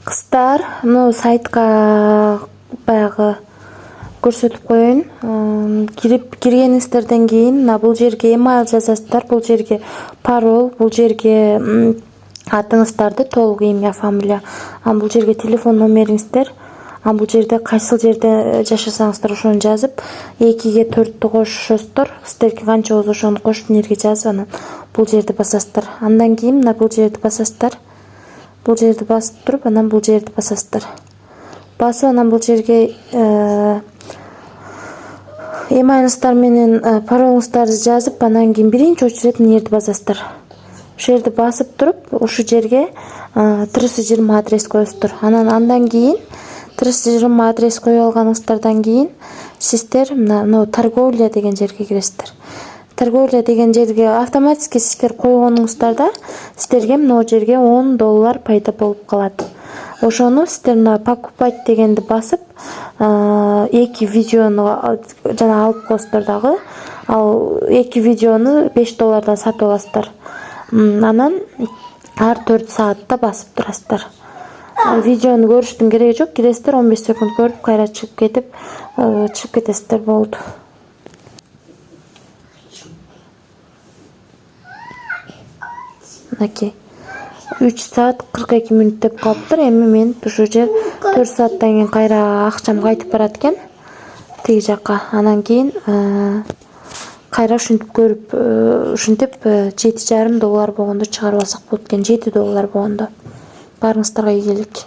Кыздар, сайтка баягы көрсөтүп коеюн. Киргениңиздерден кийин бул жерге email жазасыздар, бул жерге пароль, бул жерге атыңыздарды, толук имя, фамилия, бул жерге телефон номериңиздер, бул жерде кайсыл жерде жашасаңыздар ошону жазып, 2-ге 4-тү кошушосуздар. Сиздерге канча болсо ошону кошуп нерге жазып, анан бул жерди басасыздар. Андан кийин бул жерди басасыздар. Бул жерди басып туруп, анан бул жерди басасыздар. Басып, анан бул жерге эмайлыңыздар менен паролуңуздарды жазып, анан кийин биринчи очередь мына жерди басасыздар. Ошол жерди басып туруп, ушул жерге 320 адрес коесуздар. Андан кийин 320 адрес коюп алганыңыздардан кийин сиздер мына торговля деген жерге киресиздер. Торговля деген жерге автоматически сиздер койгонуңуздарда сиздерге мына жерге $10 пайда болуп калат. Ошону сиздер мына покупать дегенди басып, 2 видеону жана алып коесуздар дагы. Ал 2 видеону $5 сатып аласыздар. Анан ар 4 саатта басып турасыздар. Видеону көрүштүн кереги жок. Киресиздер, 15 секунд көрүп, кайра чыгып кетесиздер, болду. Мынакей 3 саат 42 мүнөт деп калыптыр. Эми мен ушул жер 4 сааттан кийин кайра акчам кайтып барат экен тиги жакка. Анан кийин кайра ушинтип көрүп, ушинтип $7,5 болгондо чыгарып алсак болот экен. $7 болгондо. Барыңыздарга ийгилик.